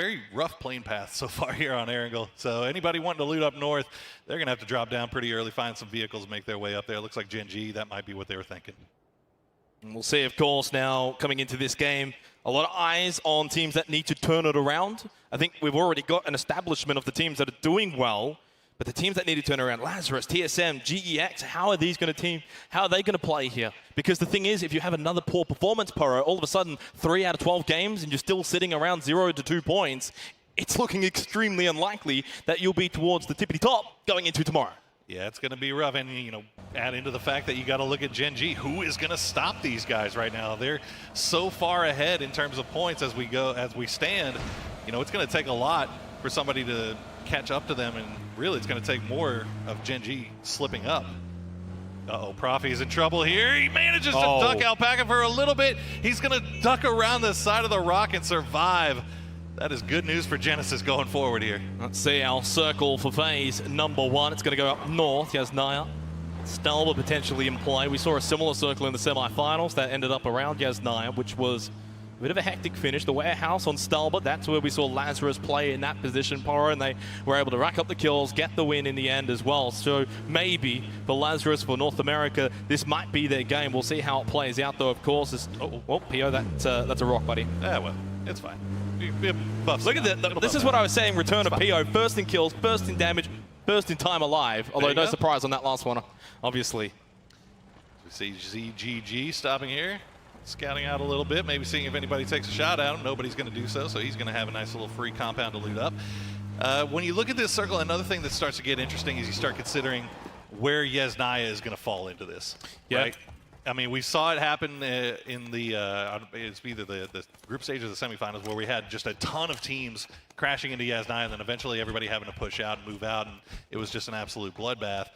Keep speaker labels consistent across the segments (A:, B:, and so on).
A: very rough plane path so far here on Erangel. So anybody wanting to loot up north, they're going to have to drop down pretty early, find some vehicles, make their way up there. It looks like Gen G, that might be what they were thinking.
B: And we'll see, of course, now coming into this game, a lot of eyes on teams that need to turn it around. I think we've already got an establishment of the teams that are doing well, but the teams that need to turn around, Lazarus, TSM, GEX, how are they going to play here? Because the thing is, if you have another poor performance, Poro, all of a sudden 3 out of 12 games and you're still sitting around 0 to 2 points, it's looking extremely unlikely that you'll be towards the tippity top going into tomorrow.
A: Yeah, it's going to be rough. And, you know, add into the fact that you got to look at Gen G. Who is going to stop these guys right now? They're so far ahead in terms of points as we stand. You know, it's going to take a lot for somebody to catch up to them, and really it's going to take more of Gen G slipping up. Uh-oh, Profi's in trouble here. He manages to duck Alpaca for a little bit. He's going to duck around the side of the rock and survive. That is good news for Genesis going forward here.
B: Let's see our circle for phase number 1. It's going to go up north. Yasnaya, Stalba potentially in play. We saw a similar circle in the semifinals that ended up around Yasnaya, which was a bit of a hectic finish. The warehouse on Stalba, that's where we saw Lazarus play in that position, Poro, and they were able to rack up the kills, get the win in the end as well. So maybe for Lazarus, for North America, this might be their game. We'll see how it plays out, though, of course. PO, that's a rock, buddy.
A: Yeah, well, it's fine.
B: Look at that. This is what I was saying, return of PO. First in kills, first in damage, first in time alive. Although no surprise on that last one, obviously.
A: We see ZGG stopping here, scouting out a little bit, maybe seeing if anybody takes a shot at him. Nobody's going to do so, so he's going to have a nice little free compound to loot up. When you look at this circle, another thing that starts to get interesting is you start considering where Yasnaya is going to fall into this.
B: Yep.
A: Right? I mean, we saw it happen in the it's either the group stage or the semifinals, where we had just a ton of teams crashing into Yasnaya, and then eventually everybody having to push out and move out, and it was just an absolute bloodbath.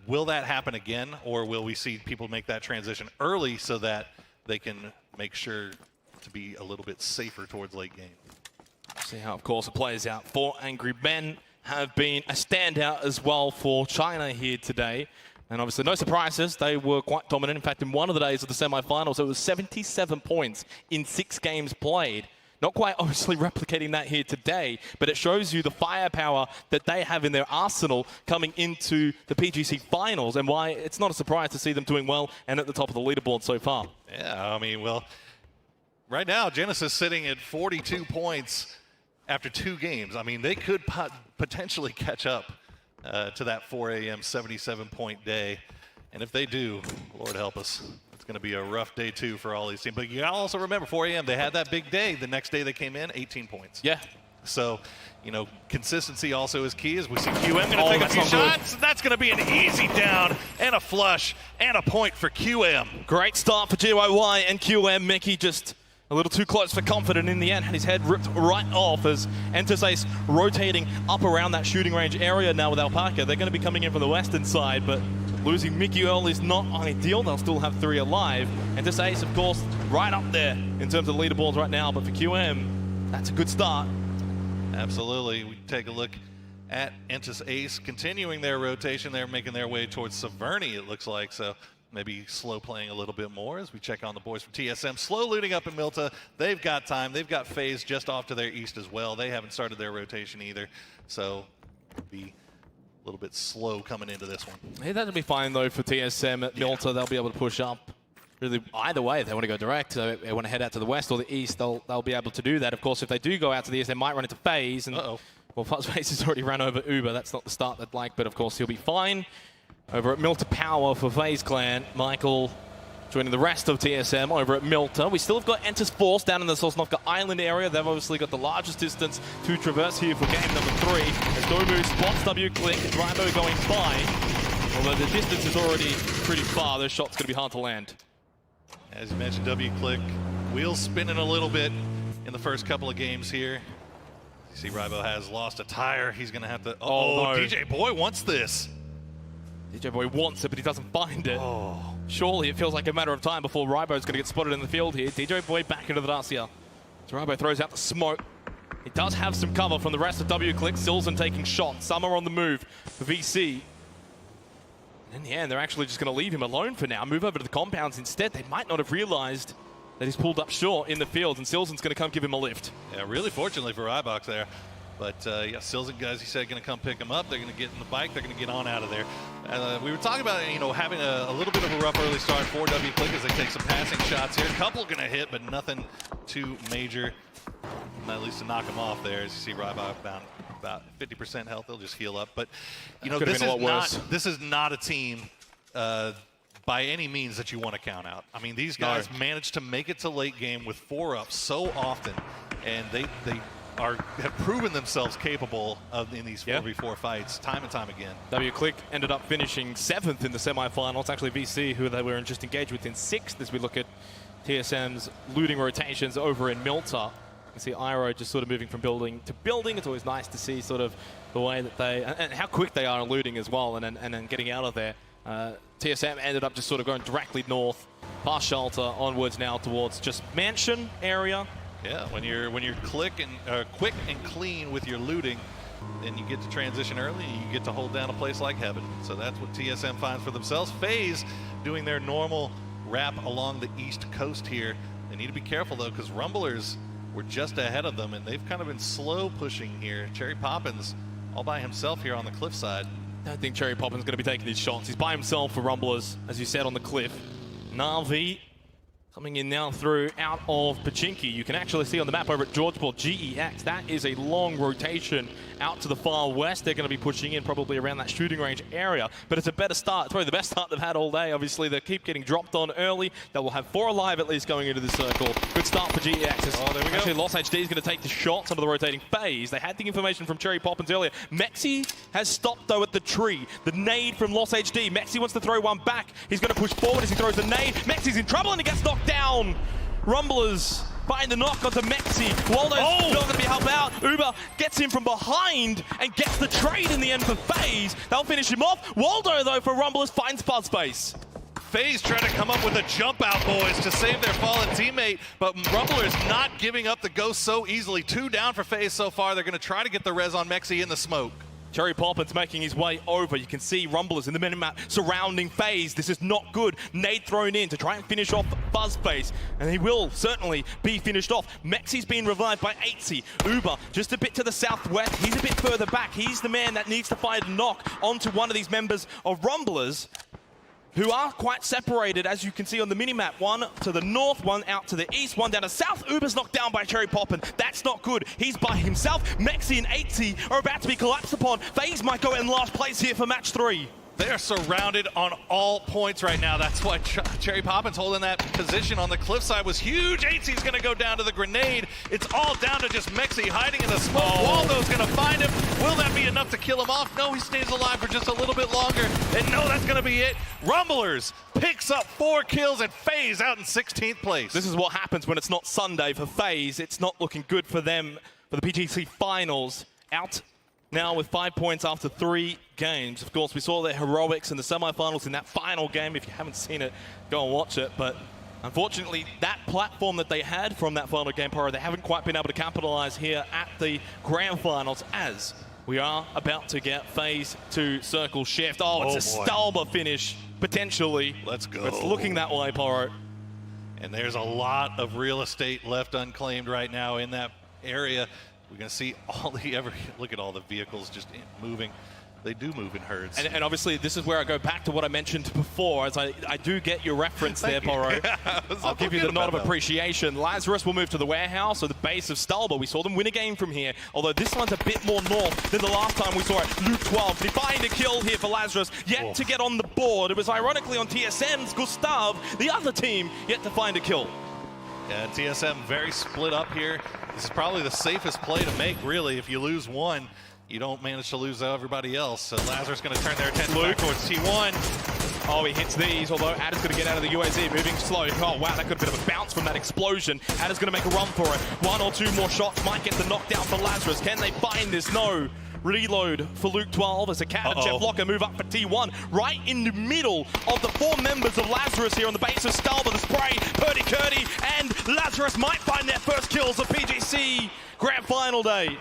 A: Will that happen again, or will we see people make that transition early so that they can make sure to be a little bit safer towards late game?
B: See how, of course, it plays out for Angry Men. Have been a standout as well for China here today. And obviously, no surprises, they were quite dominant. In fact, in one of the days of the semifinals, it was 77 points in 6 games played. Not quite obviously replicating that here today, but it shows you the firepower that they have in their arsenal coming into the PGC finals, and why it's not a surprise to see them doing well and at the top of the leaderboard so far.
A: Yeah, I mean, well, right now, Genesis sitting at 42 points after 2 games. I mean, they could potentially catch up to that 4 a.m. 77-point day. And if they do, Lord help us, it's going to be a rough day 2 for all these teams. But you got to also remember, 4 a.m., they had that big day. The next day they came in, 18 points.
B: Yeah.
A: So, you know, consistency also is key, as we see QM going to take a few shots. That's going to be an easy down and a flush and a point for QM.
B: Great start for GYY and QM. Mickey just a little too close for comfort, and in the end had his head ripped right off as Entasace rotating up around that shooting range area now with Alpaca. They're going to be coming in from the western side, but losing Mickey early is not ideal. They'll still have 3 alive. Entasace, of course, right up there in terms of leaderboards right now, but for QM, that's a good start.
A: Absolutely. We take a look at Entasace continuing their rotation. They're making their way towards Severny, it looks like, so maybe slow playing a little bit more as we check on the boys from TSM. Slow looting up in Milta. They've got time. They've got FaZe just off to their east as well. They haven't started their rotation either, so it'll be a little bit slow coming into this one.
B: Hey, that'll be fine, though, for TSM at Milta. They'll be able to push up. Really, either way, if they want to go direct, so they want to head out to the west or the east, they'll be able to do that. Of course, if they do go out to the east, they might run into FaZe. And, well, FaZe has already ran over Uber. That's not the start they'd like, but of course, he'll be fine. Over at Milta Power for FaZe Clan, Michael joining the rest of TSM over at Milta. We still have got Enter's Force down in the Sosnovka Island area. They've obviously got the largest distance to traverse here for game number 3. As Domu spots W-Click, Drivo going by. Although the distance is already pretty far, those shots going to be hard to land.
A: As you mentioned, W-Click, wheels spinning a little bit in the first couple of games here. You see Ribo has lost a tire. He's going to have to...
B: no.
A: DJ Boy wants this.
B: DJ Boy wants it, but he doesn't find it. Surely it feels like a matter of time before Ribo's going to get spotted in the field here. DJ Boy back into the Dacia. So Ribo throws out the smoke. He does have some cover from the rest of W-Click. Silson taking shots. Some are on the move for VC. And in the end, they're actually just going to leave him alone for now. Move over to the compounds instead. They might not have realized that he's pulled up short in the field, and Silzen's going to come give him a lift.
A: Yeah, really fortunately for Rybox there. But yeah, Silzen, guys, he said, going to come pick him up. They're going to get in the bike. They're going to get on out of there. We were talking about, you know, having a little bit of a rough early start for W Click as they take some passing shots here. A couple going to hit, but nothing too major. At least to knock him off there. As you see, Rybox down about 50% health. They'll just heal up. But, you know, this is not a team by any means that you want to count out. I mean, these guys managed to make it to late game with 4 up so often, and they have proven themselves capable of in these 4v4 fights time and time again. W
B: Click ended up finishing 7th in the semifinals. Actually, VC, who they were just engaged with, in 6th as we look at TSM's looting rotations over in Milta. You see Iroh just sort of moving from building to building. It's always nice to see sort of the way that they, and how quick they are looting as well, and then getting out of there. TSM ended up just sort of going directly north, past shelter, onwards now towards just mansion area.
A: Yeah, when you're quick and clean with your looting, then you get to transition early, and you get to hold down a place like heaven. So that's what TSM finds for themselves. FaZe doing their normal wrap along the east coast here. They need to be careful though, because Rumblers were just ahead of them, and they've kind of been slow pushing here. Cherry Poppins all by himself here on the cliffside.
B: I don't think Cherry Poppins is going to be taking these shots. He's by himself for Rumblers, as you said, on the cliff. Na'Vi coming in now through out of Pachinki. You can actually see on the map over at Georgeport, GEX, that is a long rotation out to the far west. They're going to be pushing in probably around that shooting range area, but it's a better start. It's probably the best start they've had all day. Obviously, they keep getting dropped on early. They will have 4 alive at least going into the circle. Good start for GEX.
A: Oh, there we go.
B: Actually, Lost HD is going to take the shot, some of the rotating FaZe. They had the information from Cherry Poppins earlier. Mexi has stopped, though, at the tree. The nade from Lost HD. Mexi wants to throw one back. He's going to push forward as he throws the nade. Mexi's in trouble, and he gets knocked down. Rumblers find the knock onto Mexi. Waldo's not going to be helped out. Uber gets him from behind and gets the trade in the end for FaZe. They'll finish him off. Waldo, though, for Rumblers finds Spud space.
A: FaZe trying to come up with a jump out, boys, to save their fallen teammate, but Rumblers not giving up the ghost so easily. 2 down for FaZe so far. They're going to try to get the res on Mexi in the smoke.
B: Cherry Poppins making his way over. You can see Rumblers in the minimap surrounding FaZe. This is not good. Nade thrown in to try and finish off Buzzface, and he will certainly be finished off. Mexi's been revived by 8C. Uber just a bit to the southwest. He's a bit further back. He's the man that needs to find a knock onto one of these members of Rumblers, who are quite separated, as you can see on the minimap. One to the north, one out to the east, one down to south. Uber's knocked down by Cherry Poppin. That's not good. He's by himself. Mexi and 8C are about to be collapsed upon. FaZe might go in last place here for match 3.
A: They are surrounded on all points right now. That's why Cherry Poppins holding that position on the cliffside was huge. 8C's going to go down to the grenade. It's all down to just Mexi hiding in the smoke. Waldo's going to find him. Will that be enough to kill him off? No, he stays alive for just a little bit longer. And no, that's going to be it. Rumblers picks up 4 kills and FaZe out in 16th place.
B: This is what happens when it's not Sunday for FaZe. It's not looking good for them for the PGC finals. Out now with 5 points after 3 games. Of course, we saw their heroics in the semifinals in that final game. If you haven't seen it, go and watch it. But unfortunately, that platform that they had from that final game, Poro, they haven't quite been able to capitalize here at the grand finals, as we are about to get FaZe to circle shift. Oh, it's a Stalber finish, potentially.
A: Let's go.
B: It's looking that way, Poro.
A: And there's a lot of real estate left unclaimed right now in that area. We're going to see all the look at all the vehicles just moving. They do move in herds.
B: And obviously, this is where I go back to what I mentioned before, as I do get your reference there, Poro. I'll give you the nod of appreciation. Lazarus will move to the warehouse, or the base of Stalber. We saw them win a game from here, although this one's a bit more north than the last time we saw it. Luke 12, they find a kill here for Lazarus, yet to get on the board. It was ironically on TSM's Gustav, the other team, yet to find a kill.
A: Yeah, TSM very split up here. This is probably the safest play to make, really. If you lose one, you don't manage to lose everybody else. So Lazarus going to turn their attention back towards T1.
B: Oh, he hits these, although Adder's going to get out of the UAZ, moving slow. Oh, wow, that could be a bit of a bounce from that explosion. Adder's going to make a run for it. 1 or 2 more shots might get the knockdown for Lazarus. Can they find this? No. Reload for Luke 12 as a Cat and Jeff Locker move up for T1. Right in the middle of the 4 members of Lazarus here on the base of Stalber. The spray, Purdy Curdy, and Lazarus might find their first kills of PGC Grand Final Day.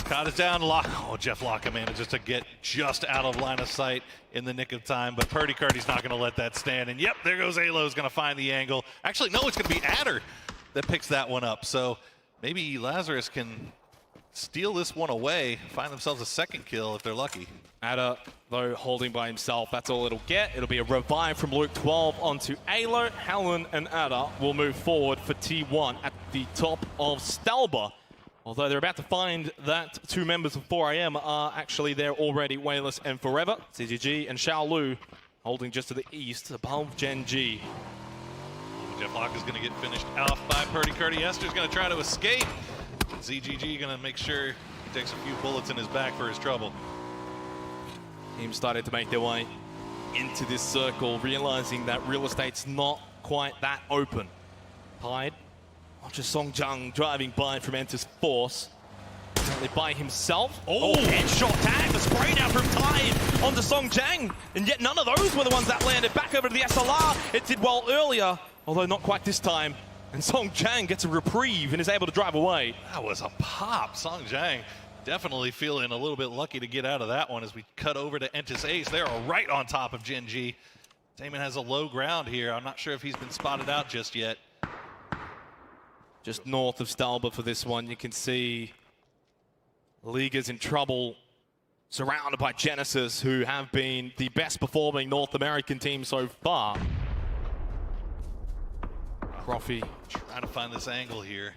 A: Caught it down. Oh, Jeff Locke manages to get just out of line of sight in the nick of time, but Purdy's not going to let that stand. And yep, there goes Alo's going to find the angle. Actually, no, it's going to be Adder that picks that one up. So maybe Lazarus can steal this one away, find themselves a second kill if they're lucky.
B: Adder, though, holding by himself. That's all it'll get. It'll be a revive from Luke 12 onto Alo. Helen and Adder will move forward for T1 at the top of Stalber. Although they're about to find that two members of 4AM are actually there already, Wayless and Forever. CGG and Xiaolu holding just to the east above Gen G.
A: Jeff Locke is going to get finished off by Purdy. Ester's going to try to escape. ZGG going to make sure he takes a few bullets in his back for his trouble.
B: Teams started to make their way into this circle, realizing that real estate's not quite that open. Tide. Watch Song Jang driving by from Enter's Force. Currently by himself. Oh, headshot tag. The spray down from Tide onto Song Jang. And yet none of those were the ones that landed. Back over to the SLR. It did well earlier, although not quite this time. And Song Jang gets a reprieve and is able to drive away.
A: That was a pop. Song Jang definitely feeling a little bit lucky to get out of that one as we cut over to Entis Ace. They are right on top of Gen G. Damon has a low ground here. I'm not sure if he's been spotted out just yet.
B: Just north of Stalber for this one, you can see Liga's in trouble, surrounded by Genesis, who have been the best performing North American team so far. Profi
A: trying to find this angle here.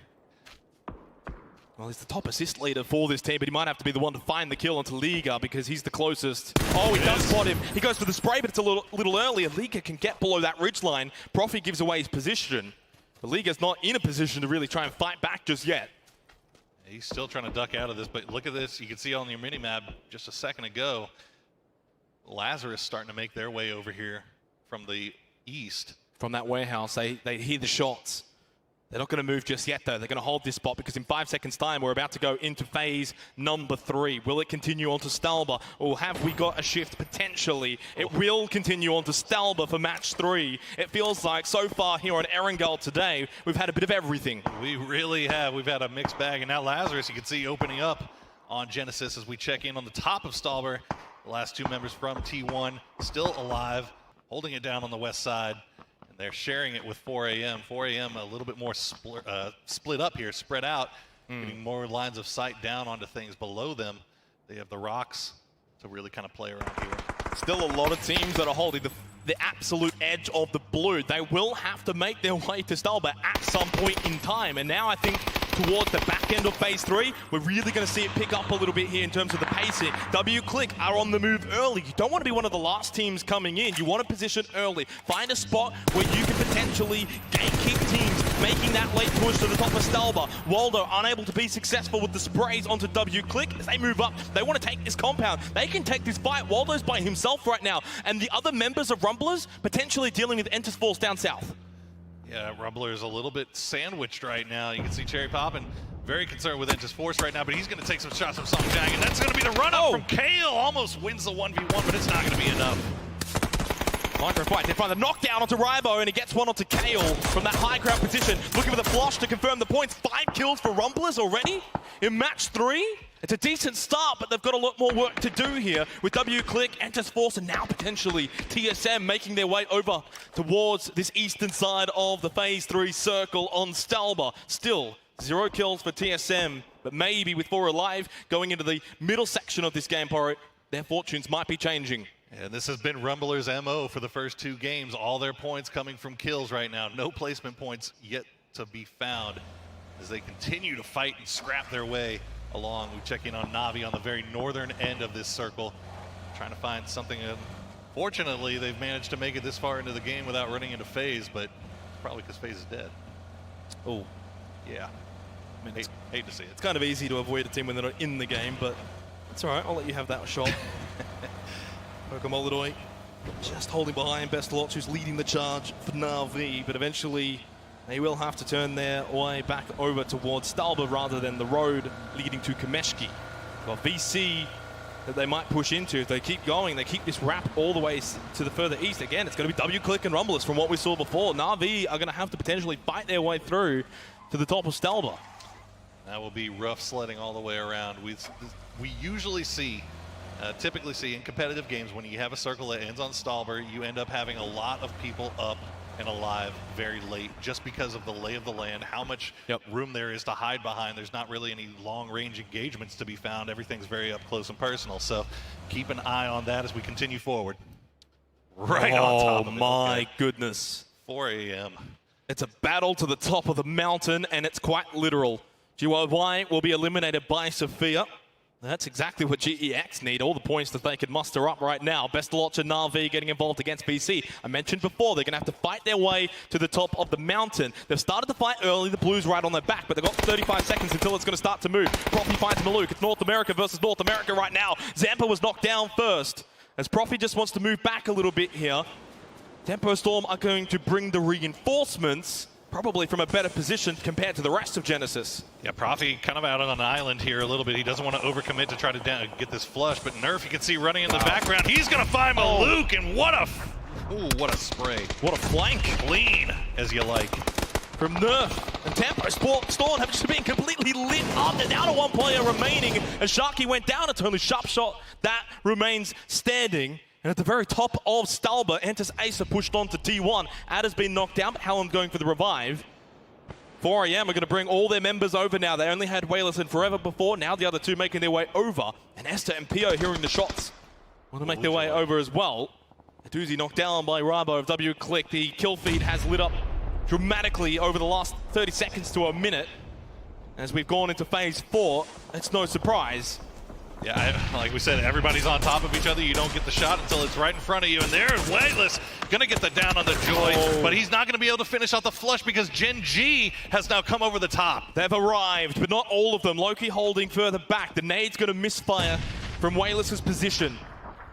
B: Well, he's the top assist leader for this team, but he might have to be the one to find the kill onto Liga because he's the closest. Oh, he does spot him. He goes for the spray, but it's a little earlier. Liga can get below that ridge line. Profi gives away his position. The Liga's not in a position to really try and fight back just yet.
A: He's still trying to duck out of this, but look at this. You can see on your mini-map just a second ago, Lazarus starting to make their way over here from the east.
B: From that warehouse, they hear the shots. They're not going to move just yet, though. They're going to hold this spot because in 5 seconds' time, we're about to go into phase number 3. Will it continue on to Stalber, or have we got a shift potentially? It will continue on to Stalber for match 3. It feels like so far here on Erangel today, we've had a bit of everything.
A: We really have. We've had a mixed bag, and now Lazarus, you can see opening up on Genesis as we check in on the top of Stalber. The last two members from T1 still alive, holding it down on the west side. They're sharing it with 4AM. 4AM a little bit more split up here, spread out, getting more lines of sight down onto things below them. They have the rocks to really kind of play around here.
B: Still a lot of teams that are holding the absolute edge of the blue. They will have to make their way to Stalber at some point in time. And now I think towards the back end of phase 3, we're really going to see it pick up a little bit here in terms of the pacing. W-Click are on the move early. You don't want to be one of the last teams coming in. You want to position early. Find a spot where you can potentially gatekeep teams, making that late push to the top of Stalber. Waldo unable to be successful with the sprays onto W-Click. As they move up, they want to take this compound. They can take this fight. Waldo's by himself right now. And the other members of Rumblers potentially dealing with Entis Force down south.
A: Yeah, Rumbler is a little bit sandwiched right now. You can see Cherry Poppin very concerned with Entis Force right now, but he's going to take some shots from Song Jang, and that's going to be the run-up from Kale. Almost wins the 1v1, but it's not going to be enough.
B: Micro fight, they find the knockdown onto Rybo, and he gets one onto Kale from that high ground position. Looking for the flush to confirm the points. 5 kills for Rumblers already in match 3. It's a decent start, but they've got a lot more work to do here with W-Click, Entis Force, and now potentially TSM making their way over towards this eastern side of the phase 3 circle on Stalber. Still, 0 kills for TSM, but maybe with 4 alive going into the middle section of this game, Porro, their fortunes might be changing.
A: And this has been Rumbler's MO for the first 2 games. All their points coming from kills right now. No placement points yet to be found as they continue to fight and scrap their way along. We check in on Navi on the very northern end of this circle, trying to find something. Fortunately, they've managed to make it this far into the game without running into FaZe, but probably because FaZe is dead.
B: Oh,
A: yeah. I mean, hate to see it.
B: It's kind of easy to avoid a team when they're not in the game, but it's all right. I'll let you have that shot. Mokomolodoi just holding behind Bestalot, who's leading the charge for Na'Vi, but eventually they will have to turn their way back over towards Stalber rather than the road leading to Kameshki. Well, VC that they might push into if they keep going. They keep this wrap all the way to the further east. Again, it's going to be W-Click and Rumblers from what we saw before. Na'Vi are going to have to potentially fight their way through to the top of Stalber.
A: That will be rough sledding all the way around. We usually see, typically see in competitive games, when you have a circle that ends on Stalber, you end up having a lot of people up and alive very late just because of the lay of the land, how much room there is to hide behind. There's not really any long-range engagements to be found. Everything's very up close and personal. So keep an eye on that as we continue forward. Right on top of it.
B: Oh my goodness.
A: 4 a.m.
B: It's a battle to the top of the mountain, and it's quite literal. GYY will be eliminated by Sophia. That's exactly what GEX need, all the points that they could muster up right now. Bestalotch and Na'Vi getting involved against BC. I mentioned before, they're going to have to fight their way to the top of the mountain. They've started to fight early, the Blues right on their back, but they've got 35 seconds until it's going to start to move. Profi finds Maluk. It's North America versus North America right now. Zampa was knocked down first, as Profi just wants to move back a little bit here. Tempo Storm are going to bring the reinforcements, probably from a better position compared to the rest of Genesis.
A: Yeah, Profi kind of out on an island here a little bit. He doesn't want to overcommit to try to get this flush, but Nerf, you can see running in the background. He's going to find Maluk, and what a spray.
B: What a flank.
A: Clean, as you like.
B: From Nerf and Tempo Storm have just been completely lit up. They're down to one player remaining, as Sharky went down. It's only Sharp Shot that remains standing. And at the very top of Stalber, Entis Ace are pushed on to T1. Adder's been knocked down, but Hallam going for the revive. 4 a.m. are going to bring all their members over now. They only had Wayless and Forever before. Now the other two making their way over. And Esther and Pio hearing the shots want to make their way over as well. A doozy knocked down by Rabo of W Click. The kill feed has lit up dramatically over the last 30 seconds to a minute. As we've gone into phase 4, it's no surprise.
A: Yeah, like we said, everybody's on top of each other. You don't get the shot until it's right in front of you. And there's Wayless, gonna get the down on the Joy, but he's not gonna be able to finish out the flush because Gen G has now come over the top.
B: They've arrived, but not all of them. Loki holding further back. The nade's gonna misfire from Wayless's position.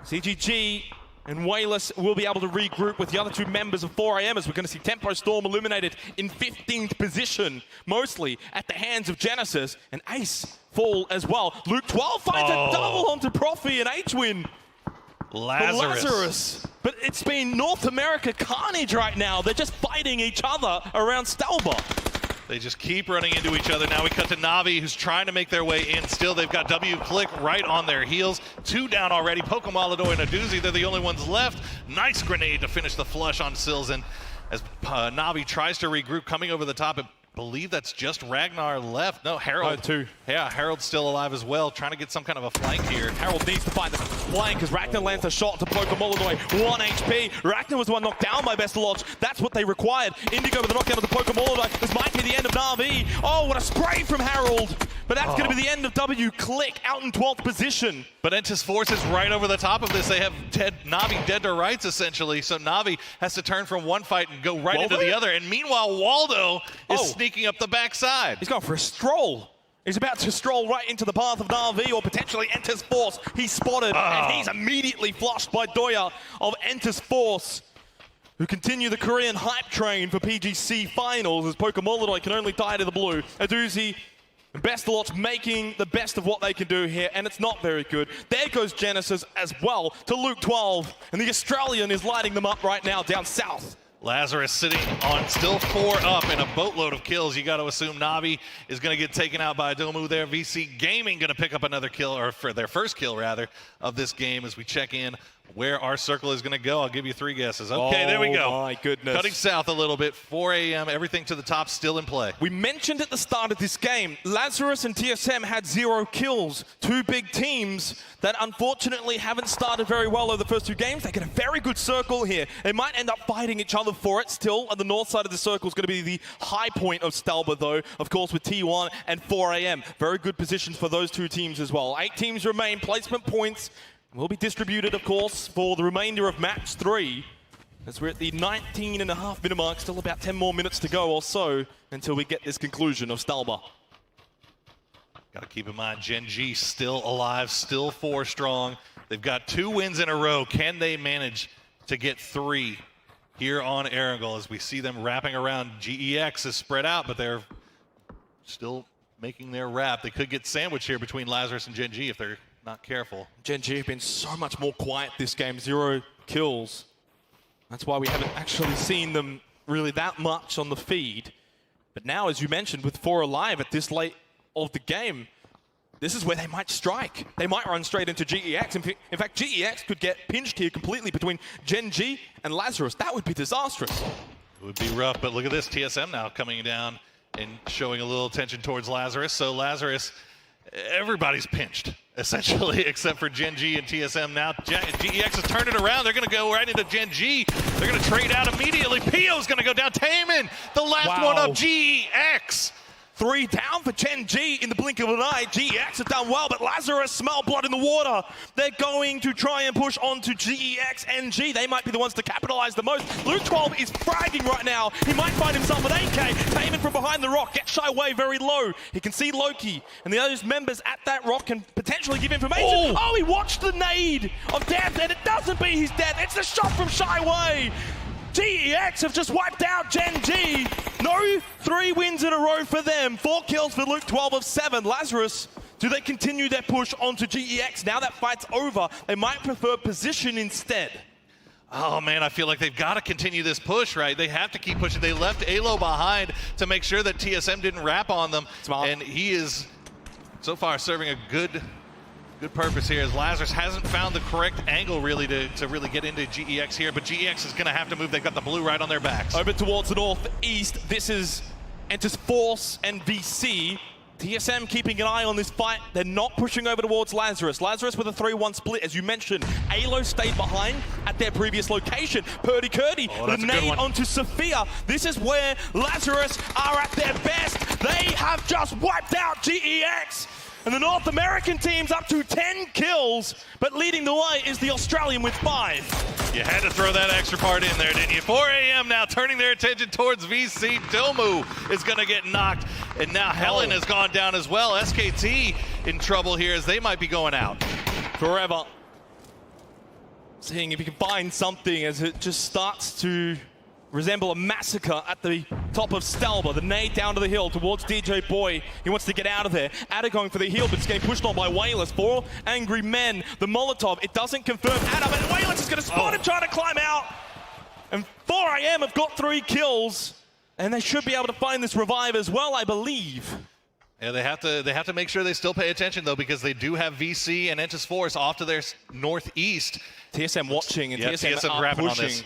B: CGG and Wayless will be able to regroup with the other two members of 4 a.m. as we're going to see Tempo Storm eliminated in 15th position, mostly at the hands of Genesis, and Ace fall as well. Luke 12 finds a double onto Profi and H-Win.
A: Lazarus.
B: But it's been North America carnage right now. They're just fighting each other around Stalber.
A: They just keep running into each other. Now we cut to Na'Vi, who's trying to make their way in. Still, they've got W Click right on their heels. 2 down already. Pokemon and a doozy, they're the only ones left. Nice grenade to finish the flush on Silzen as Na'Vi tries to regroup, coming over the top. I believe that's just Ragnar left. No, Harold.
B: Too.
A: Yeah, Harold's still alive as well, trying to get some kind of a flank here.
B: Harold needs to find the flank as Ragnar lands a shot to Pokemon 1 HP. Ragnar was the one knocked down by Bestalotch. That's what they required. Indigo with the knockdown of the Pokemon. This might be the end of Na'Vi. Oh, what a spray from Harold. But that's going to be the end of W Click out in 12th position.
A: But Entis Force is right over the top of this. They have Na'Vi dead to rights, essentially. So Na'Vi has to turn from one fight and go right into the other. And meanwhile, Waldo is sneaking up the backside.
B: He's going for a stroll. He's about to stroll right into the path of Na'Vi or potentially Entis Force. He's spotted and he's immediately flushed by Doya of Entis Force, who continue the Korean hype train for PGC finals as Pokemon can only die to the blue. Aduzi and Bestalotch making the best of what they can do here, and it's not very good. There goes Genesis as well to Luke 12, and the Australian is lighting them up right now down south.
A: Lazarus sitting on still 4 up and a boatload of kills. You got to assume Na'Vi is going to get taken out by Adomu there. VC Gaming going to pick up another kill, or for their first kill rather, of this game as we check in where our circle is going to go. I'll give you 3 guesses. Okay, there we go.
B: Oh my goodness.
A: Cutting south a little bit, 4 a.m., everything to the top still in play.
B: We mentioned at the start of this game, Lazarus and TSM had 0 kills. 2 big teams that unfortunately haven't started very well over the first 2 games. They get a very good circle here. They might end up fighting each other for it still. On the north side of the circle is going to be the high point of Stalber though, of course with T1 and 4 a.m. Very good positions for those 2 teams as well. 8 teams remain, placement points will be distributed, of course, for the remainder of match 3. As we're at the 19.5 minute mark, still about 10 more minutes to go or so until we get this conclusion of Stalber.
A: Got to keep in mind, Gen G still alive, still 4 strong. They've got 2 wins in a row. Can they manage to get 3 here on Erangel as we see them wrapping around? GEX is spread out, but they're still making their wrap. They could get sandwiched here between Lazarus and Gen G if they're not careful.
B: Gen G have been so much more quiet this game, 0 kills. That's why we haven't actually seen them really that much on the feed. But now, as you mentioned, with 4 alive at this late of the game, this is where they might strike. They might run straight into GEX. In fact, GEX could get pinched here completely between Gen G and Lazarus. That would be disastrous.
A: It would be rough, but look at this. TSM now coming down and showing a little attention towards Lazarus. So Lazarus, everybody's pinched, essentially, except for Gen G and TSM. Now GEX has turned it around. They're going to go right into Gen G. They're going to trade out immediately. Pio's going to go down. Taman, the last one up, GEX.
B: 3 down for Gen G in the blink of an eye. GEX have done well, but Lazarus smell blood in the water. They're going to try and push on to GEX and G. They might be the ones to capitalize the most. Luke 12 is fragging right now. He might find himself with AK. Taman from behind the rock gets shy away very low. He can see Loki, and the other members at that rock can potentially give information. Oh, he watched the nade of death, and it doesn't be his death. It's the shot from shy away. GEX have just wiped out Gen G. No 3 wins in a row for them. 4 kills for Luke 12 of 7. Lazarus, do they continue their push onto GEX? Now that fight's over, they might prefer position instead.
A: Oh man, I feel like they've got to continue this push, right? They have to keep pushing. They left Alo behind to make sure that TSM didn't wrap on them.
B: Smart.
A: And he is so far serving a good purpose here, as Lazarus hasn't found the correct angle really to really get into GEX here, but GEX is going to have to move. They've got the blue right on their backs.
B: Over towards the northeast, this is enters Force and VC. TSM keeping an eye on this fight. They're not pushing over towards Lazarus. Lazarus with a 3-1 split, as you mentioned. Alo stayed behind at their previous location. Purdy Curdy, the nade onto Sophia. This is where Lazarus are at their best. They have just wiped out GEX. And the North American team's up to 10 kills, but leading the way is the Australian with 5.
A: You had to throw that extra part in there, didn't you? 4 a.m. now turning their attention towards VC. Domu is going to get knocked, and now Helen has gone down as well. SKT in trouble here as they might be going out.
B: Forever. Seeing if he can find something as it just starts to resemble a massacre at the top of Stalber. The nade down to the hill towards DJ Boy. He wants to get out of there. Ada going for the heal, but it's getting pushed on by Wayless. 4 angry men. The Molotov, it doesn't confirm Ada, but Wayless is going to spot him trying to climb out. And 4 AM have got 3 kills, and they should be able to find this revive as well, I believe.
A: Yeah, they have to make sure they still pay attention though, because they do have VC and Entis Force off to their northeast.
B: TSM watching, and TSM
A: wrapping
B: pushing.
A: on this.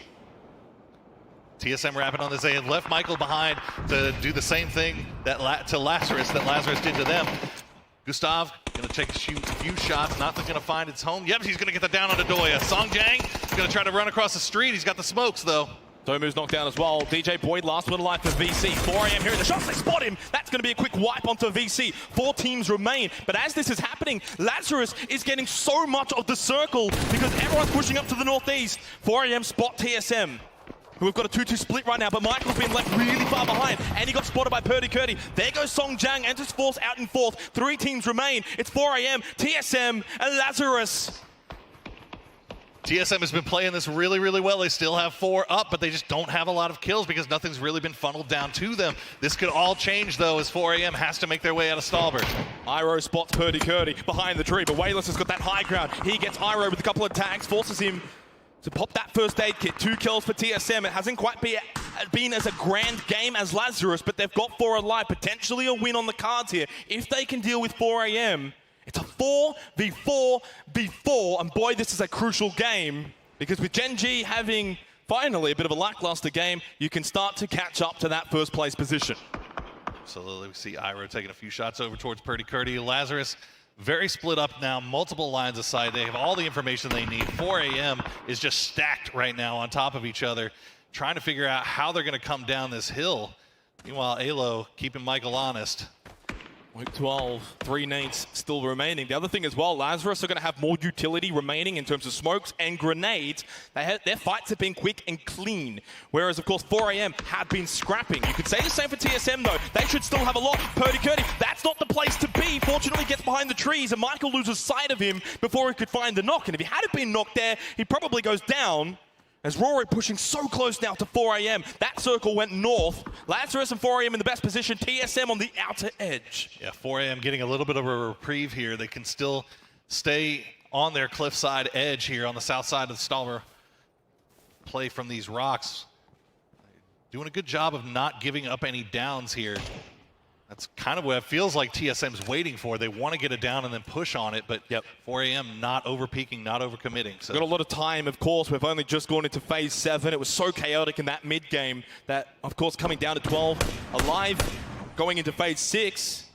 A: TSM wrapping on this. They had left Michael behind to do the same thing to Lazarus that Lazarus did to them. Gustav going to take a few shots, not going to find its home. Yep, he's going to get the down onto Doya. Songjang is going to try to run across the street. He's got the smokes though.
B: Domu's knocked down as well. DJ Boyd, last one alive for VC. 4 AM hearing the shots, they spot him. That's going to be a quick wipe onto VC. 4 teams remain. But as this is happening, Lazarus is getting so much of the circle because everyone's pushing up to the northeast. 4 AM spot TSM, who have got a 2-2 split right now, but Michael's been left really far behind, and he got spotted by Purdy Curdy. There goes Songjang, enters Force out in 4th. 3 teams remain. It's 4 AM, TSM, and Lazarus.
A: TSM has been playing this really, really well. They still have 4 up, but they just don't have a lot of kills because nothing's really been funneled down to them. This could all change, though, as 4 AM has to make their way out of Stalber.
B: Iro spots Purdy Curdy behind the tree, but Wayless has got that high ground. He gets Iro with a couple of tags, forces him to pop that first aid kit. 2 kills for TSM. It hasn't quite been as a grand game as Lazarus, but they've got 4 alive. Potentially a win on the cards here. If they can deal with 4 AM, it's a 4v4v4, and boy, this is a crucial game, because with Gen G having finally a bit of a lackluster game, you can start to catch up to that first place position.
A: So we see Iro taking a few shots over towards Purdy Curdy. Lazarus very split up now, multiple lines of sight. They have all the information they need. 4 AM is just stacked right now on top of each other, trying to figure out how they're going to come down this hill. Meanwhile, Alo keeping Michael honest.
B: Week 12, 3 nades still remaining. The other thing as well, Lazarus are going to have more utility remaining in terms of smokes and grenades. Their fights have been quick and clean, whereas, of course, 4 AM have been scrapping. You could say the same for TSM, though. They should still have a lot. Purdy Curdy, that's not the place to be. Fortunately, gets behind the trees, and Michael loses sight of him before he could find the knock. And if he had been knocked there, he probably goes down. As Rory pushing so close now to 4 AM. That circle went north. Lazarus and 4 AM in the best position. TSM on the outer edge.
A: Yeah, 4 AM getting a little bit of a reprieve here. They can still stay on their cliffside edge here on the south side of the Stalber. Play from these rocks. Doing a good job of not giving up any downs here. That's kind of what it feels like TSM's waiting for. They want to get it down and then push on it, but 4AM not over-peaking, not over-committing. So.
B: Got a lot of time, of course. We've only just gone into phase 7. It was so chaotic in that mid-game that, of course, coming down to 12 alive, going into phase 6,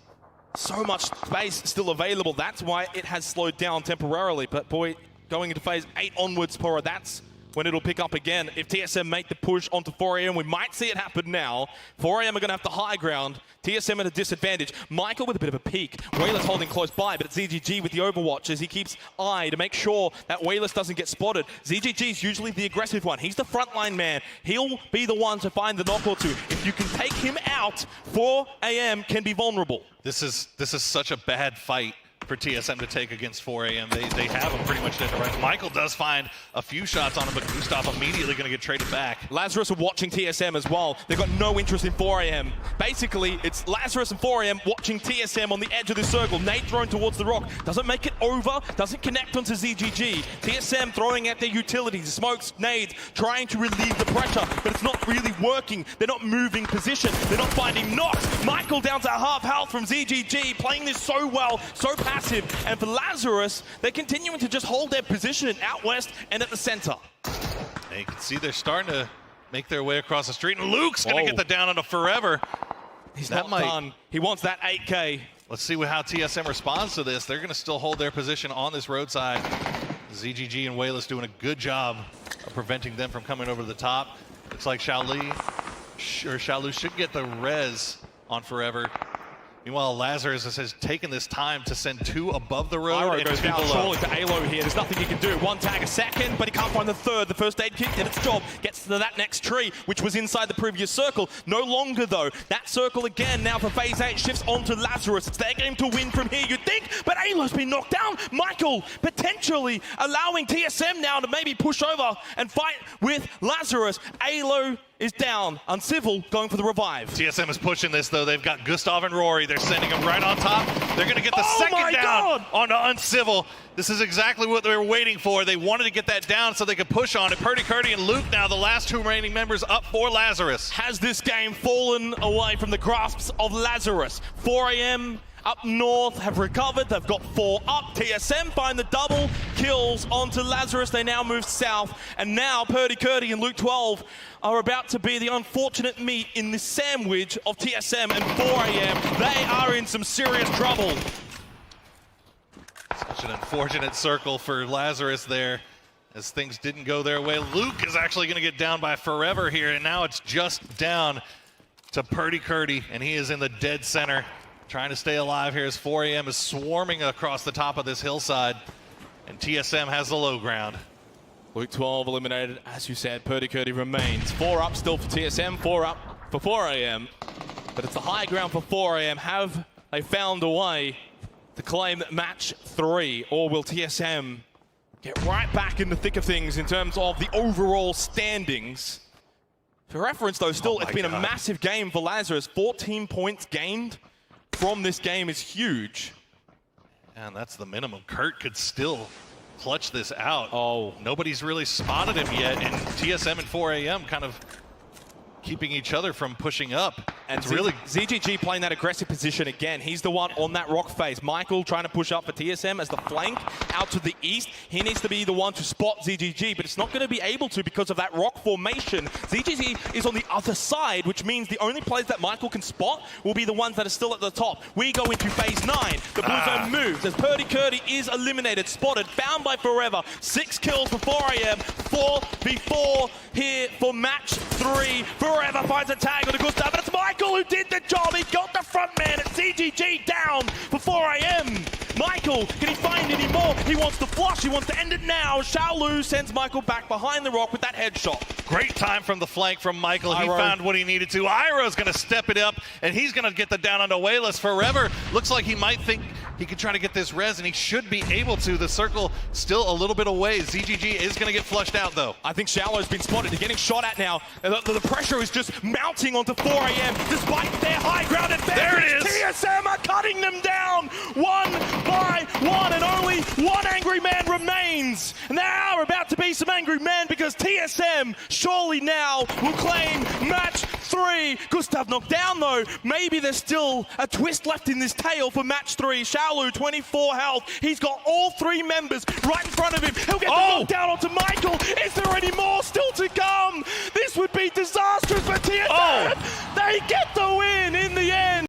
B: so much space still available. That's why it has slowed down temporarily. But, boy, going into phase 8 onwards, Pora, that's when it'll pick up again. If TSM make the push onto 4AM, we might see it happen now. 4AM are going to have the high ground. TSM at a disadvantage. Michael with a bit of a peek. Wayless holding close by, but it's ZGG with the overwatch as he keeps eye to make sure that Wayless doesn't get spotted. ZGG is usually the aggressive one. He's the frontline man. He'll be the one to find the knock or two. If you can take him out, 4AM can be vulnerable.
A: This is such a bad fight for TSM to take against 4AM. They have him pretty much dead to rights. Michael does find a few shots on him, but Gustav immediately going to get traded back.
B: Lazarus are watching TSM as well. They've got no interest in 4AM. Basically, it's Lazarus and 4AM watching TSM on the edge of this circle. Nade thrown towards the rock. Doesn't make it over, doesn't connect onto ZGG. TSM throwing at their utilities, smokes, nades, trying to relieve the pressure, but it's not really working. They're not moving position. They're not finding knocks. Michael down to half health from ZGG, playing this so well, so passive. And for Lazarus, they're continuing to just hold their position out west and at the center.
A: And you can see they're starting to make their way across the street, and Luke's going to get the down onto Forever.
B: He's not done. He wants that 8K.
A: Let's see how TSM responds to this. They're going to still hold their position on this roadside. ZGG and Wayless doing a good job of preventing them from coming over to the top. Looks like Xiaolu should get the res on Forever. Meanwhile, Lazarus has taken this time to send 2 above the road.
B: Iro goes down surely to Alo here. There's nothing he can do. One tag a second, but he can't find the third. The first aid kit did its job. Gets to that next tree, which was inside the previous circle. No longer, though. That circle again now for phase 8 shifts onto Lazarus. It's their game to win from here, you'd think, but Alo's been knocked down. Michael potentially allowing TSM now to maybe push over and fight with Lazarus. Alo is down. Uncivil going for the revive.
A: TSM is pushing this, though. They've got Gustav and Rory. They're sending them right on top. They're going to get the second down onto Uncivil. This is exactly what they were waiting for. They wanted to get that down so they could push on it. Purdy Curdy and Luke now, the last 2 remaining members up for Lazarus.
B: Has this game fallen away from the grasps of Lazarus? 4AM up north have recovered. They've got 4 up. TSM find the double kills onto Lazarus. They now move south. And now Purdy Curdy and Luke 12 are about to be the unfortunate meat in the sandwich of TSM and 4AM. They are in some serious trouble.
A: Such an unfortunate circle for Lazarus there, as things didn't go their way. Luke is actually going to get down by Forever here, and now it's just down to Purdy Curdy, and he is in the dead center, trying to stay alive here as 4AM is swarming across the top of this hillside, and TSM has the low ground.
B: Luke 12 eliminated, as you said. Purdy Curdy remains. 4 up still for TSM, 4 up for 4AM, but it's the high ground for 4AM. Have they found a way to claim match 3, or will TSM get right back in the thick of things in terms of the overall standings? For reference, though, still it's been a massive game for Lazarus. 14 points gained from this game is huge.
A: And that's the minimum. Kurt could still clutch this out.
B: Oh,
A: nobody's really spotted him yet, and TSM and 4AM kind of keeping each other from pushing up.
B: And it's really ZGG playing that aggressive position again. He's the one on that rock face. Michael trying to push up for TSM as the flank out to the east. He needs to be the one to spot ZGG, but it's not going to be able to because of that rock formation. ZGG is on the other side, which means the only players that Michael can spot will be the ones that are still at the top. We go into phase 9. The blue zone moves as Purdy Curdy is eliminated, spotted, found by Forever. 6 kills for 4AM, 4v4 here for match 3. Forever finds a tag on the Gustav, but it's Michael who did the job. He got the front man. It's ZGG down for 4AM. Michael, can he find any more? He wants to flush. He wants to end it now. Xiaolu sends Michael back behind the rock with that headshot.
A: Great time from the flank from Michael. He found what he needed to. Iro's going to step it up, and he's going to get the down onto Wayless. Forever looks like he might think he can try to get this res, and he should be able to. The circle still a little bit away. ZGG is going to get flushed out, though.
B: I think Xiaolu's been spotted. They're getting shot at now. The pressure is just mounting onto 4AM, despite their high ground advantage.
A: There it is.
B: TSM are cutting them down one by one, and only one angry man remains. And they are about
C: about to be some angry men because TSM surely now will claim match 3. Gustav knocked down though. Maybe there's still a twist left in this tale for match 3. Xiaolu, 24 health. He's got all 3 members right in front of him. He'll get the knockdown onto Michael. Is there any more still to come? This would be disastrous for TSM. They get the win in the end.